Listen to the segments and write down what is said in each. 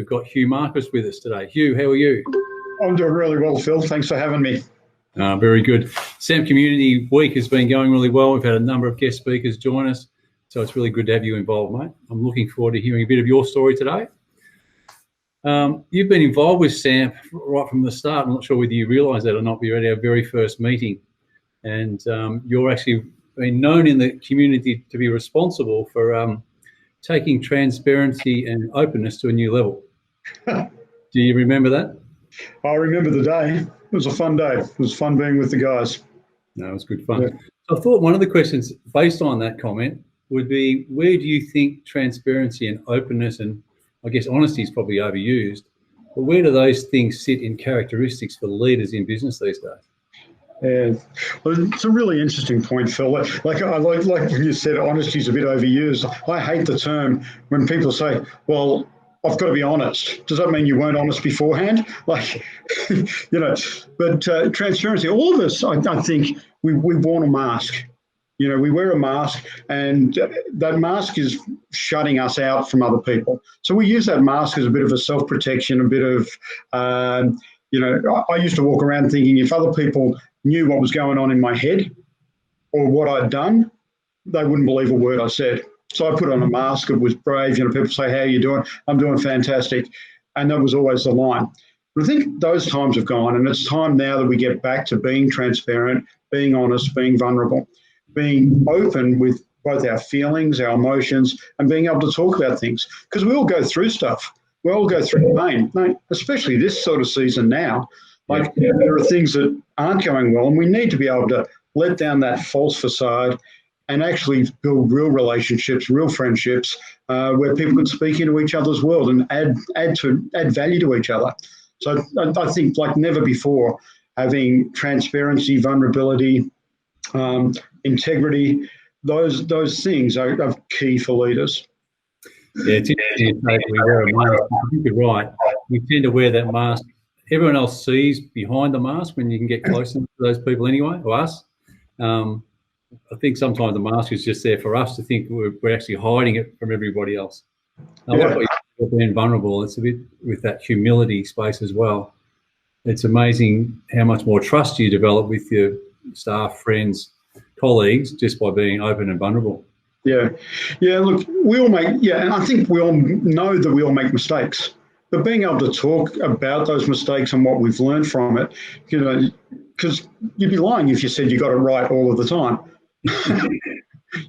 got Hugh Marquis with us today. Hugh, how are you? I'm doing really well, Phil. Thanks for having me. Very good. SAMP Community Week has been going really well. We've had a number of guest speakers join us, so it's really good to have you involved, mate. I'm looking forward to hearing a bit of your story today. You've been involved with SAMP right from the start. I'm not sure whether you realise that or not, but you're at our very first meeting, and you're actually been known in the community to be responsible for taking transparency and openness to a new level. Do you remember that? I remember the day. It was a fun day. It was fun being with the guys. No, it was good fun. Yeah. So I thought one of the questions based on that comment would be, where do you think transparency and openness, and I guess honesty is probably overused, but where do those things sit in characteristics for leaders in business these days? Yeah, well, it's a really interesting point, Phil. Like when you said honesty is a bit overused. I hate the term when people say, well, I've got to be honest. Does that mean you weren't honest beforehand? Like, but transparency, all of us, I think we've worn a mask. We wear a mask, and that mask is shutting us out from other people. So we use that mask as a bit of a self-protection, a bit of, I used to walk around thinking if other people knew what was going on in my head or what I'd done, they wouldn't believe a word I said. So I put on a mask. It was brave. People say, how are you doing? I'm doing fantastic. And that was always the line. But I think those times have gone, and it's time now that we get back to being transparent, being honest, being vulnerable, being open with both our feelings, our emotions, and being able to talk about things. Because we all go through stuff. We all go through pain, especially this sort of season now. There are things that aren't going well, and we need to be able to let down that false facade and actually build real relationships, real friendships, where people can speak into each other's world and add value to each other. So I think, like never before, having transparency, vulnerability, integrity, those things are key for leaders. Yeah, it's interesting to say we wear a mask. I think you're right. We tend to wear that mask. Everyone else sees behind the mask when you can get closer to those people anyway, or us. I think sometimes the mask is just there for us to think we're actually hiding it from everybody else. I like what you're being vulnerable. It's a bit with that humility space as well. It's amazing how much more trust you develop with your staff, friends, colleagues, just by being open and vulnerable. Yeah. Look, we all make, and I think we all know that we all make mistakes. But being able to talk about those mistakes and what we've learned from it, because you'd be lying if you said you got it right all of the time.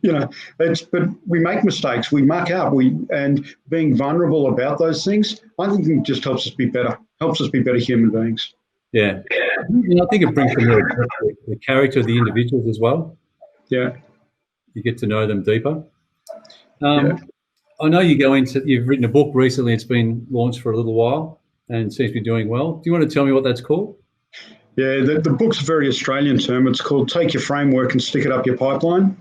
But we make mistakes, we muck up, and being vulnerable about those things, I think it just helps us be better human beings. Yeah. I think it brings the character of the individuals as well. Yeah. You get to know them deeper. I know you've written a book recently. It's been launched for a little while and seems to be doing well. Do you want to tell me what that's called? Yeah, the book's a very Australian term. It's called Take Your Framework and Stick It Up Your Pipeline.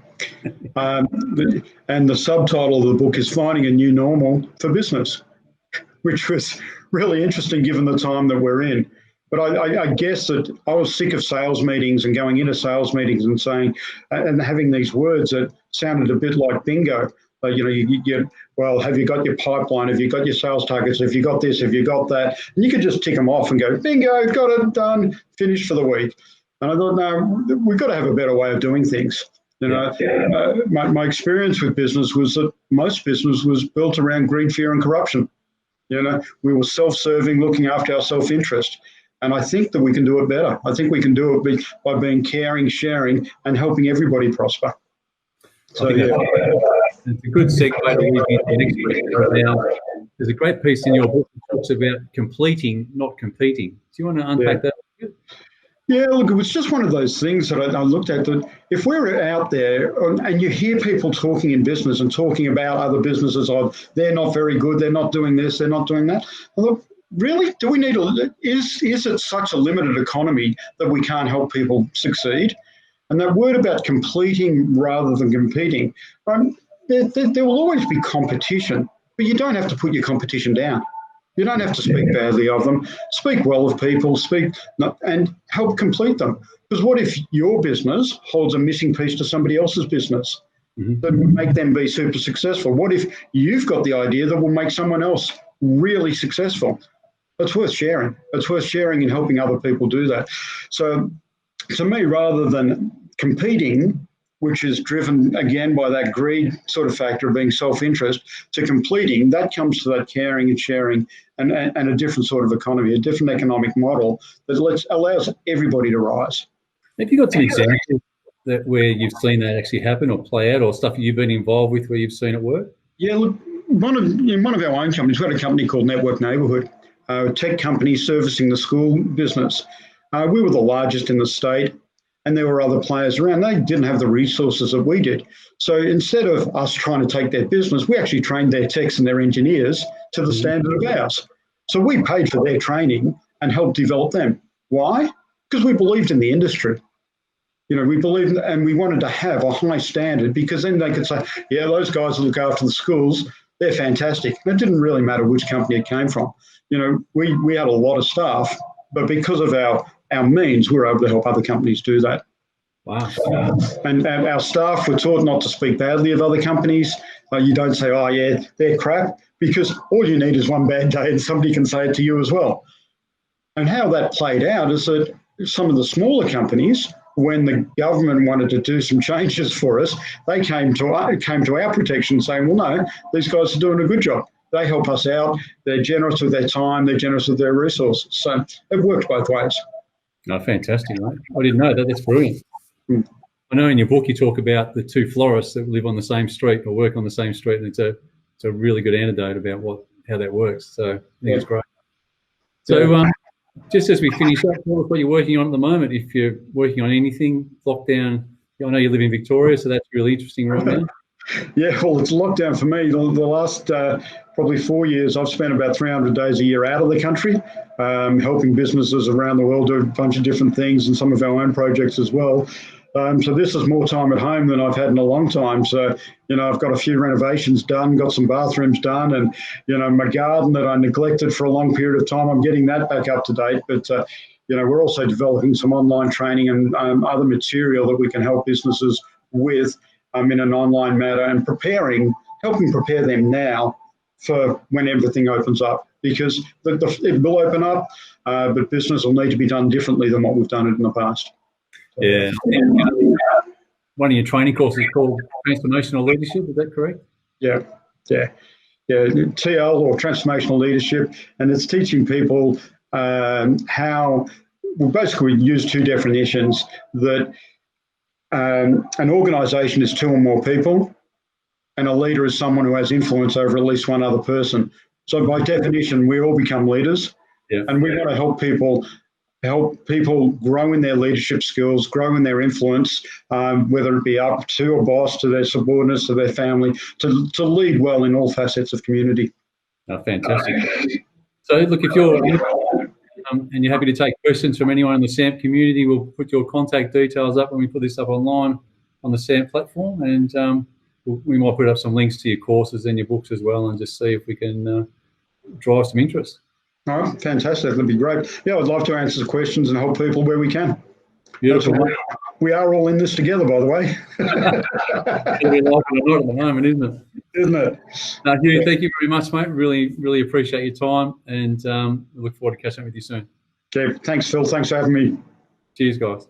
And the subtitle of the book is Finding a New Normal for Business, which was really interesting given the time that we're in. But I guess that I was sick of sales meetings and going into sales meetings and saying, and having these words that sounded a bit like bingo. Well, have you got your pipeline? Have you got your sales targets? Have you got this? Have you got that? And you could just tick them off and go, bingo, got it, done, finished for the week. And I thought, no, we've got to have a better way of doing things. My experience with business was that most business was built around greed, fear, and corruption. We were self-serving, looking after our self-interest. And I think that we can do it better. I think we can do it by being caring, sharing, and helping everybody prosper. So, it's a good segue to lead into the next question. Now, there's a great piece in your book that talks about completing, not competing. Do you want to unpack that? Yeah, look, it was just one of those things that I looked at, that if we're out there and you hear people talking in business and talking about other businesses, they're not very good, they're not doing this, they're not doing that. Look, really, do we need is it such a limited economy that we can't help people succeed? And that word about completing rather than competing, there will always be competition, but you don't have to put your competition down. You don't have to speak badly of them. Speak well of people, and help complete them. Because what if your business holds a missing piece to somebody else's business that make them be super successful? What if you've got the idea that will make someone else really successful. It's worth sharing. It's worth sharing and helping other people do that. So to me, rather than competing, which is driven again by that greed sort of factor of being self-interest, to completing, that comes to that caring and sharing and a different sort of economy, a different economic model that allows everybody to rise. Have you got some examples where you've seen that actually happen or play out, or stuff you've been involved with where you've seen it work? Yeah, look, one of our own companies, we've got a company called Network Neighbourhood, a tech company servicing the school business. We were the largest in the state, and there were other players around. They didn't have the resources that we did. So instead of us trying to take their business, we actually trained their techs and their engineers to the standard of ours. So we paid for their training and helped develop them. Why? Because we believed in the industry. We believed, and we wanted to have a high standard, because then they could say, yeah, those guys who look after the schools, they're fantastic. And it didn't really matter which company it came from. We had a lot of staff, but because of our means, we were able to help other companies do that. Wow. And our staff were taught not to speak badly of other companies. You don't say, oh, yeah, they're crap, because all you need is one bad day and somebody can say it to you as well. And how that played out is that some of the smaller companies, when the government wanted to do some changes for us, they came to our protection saying, well, no, these guys are doing a good job. They help us out. They're generous with their time. They're generous with their resources. So it worked both ways. Oh, fantastic, mate. I didn't know that. That's brilliant. I know in your book you talk about the two florists that live on the same street or work on the same street, and it's a really good anecdote about how that works. So I think it's great. So just as we finish up, tell us what you're working on at the moment. If you're working on anything, lockdown. I know you live in Victoria, so that's really interesting right now. Yeah, well, it's lockdown for me. The last probably 4 years, I've spent about 300 days a year out of the country, helping businesses around the world do a bunch of different things and some of our own projects as well. So this is more time at home than I've had in a long time. So, I've got a few renovations done, got some bathrooms done, and, my garden that I neglected for a long period of time, I'm getting that back up to date. But, we're also developing some online training and other material that we can help businesses with in an online manner, and helping prepare them now for when everything opens up, because it will open up, but business will need to be done differently than what we've done it in the past. Yeah. One of your training courses is called Transformational Leadership, is that correct? Yeah. TL, or Transformational Leadership, and it's teaching people how, well, basically we use two definitions, that an organisation is two or more people, and a leader is someone who has influence over at least one other person. So by definition, we all become leaders, and we want to help people grow in their leadership skills, grow in their influence, whether it be up to a boss, to their subordinates, to their family, to lead well in all facets of community. Oh, fantastic. So look, if you're and you're happy to take questions from anyone in the SAMP community, we'll put your contact details up when we put this up online on the SAMP platform, and we might put up some links to your courses and your books as well, and just see if we can drive some interest. Oh, fantastic. That'd be great. Yeah, I'd love to answer the questions and help people where we can. Beautiful. We are all in this together, by the way. It's like it or not at the moment, isn't it? Isn't it? Hugh, thank you very much, mate. Really, really appreciate your time, and we look forward to catching up with you soon. Okay, thanks, Phil. Thanks for having me. Cheers, guys.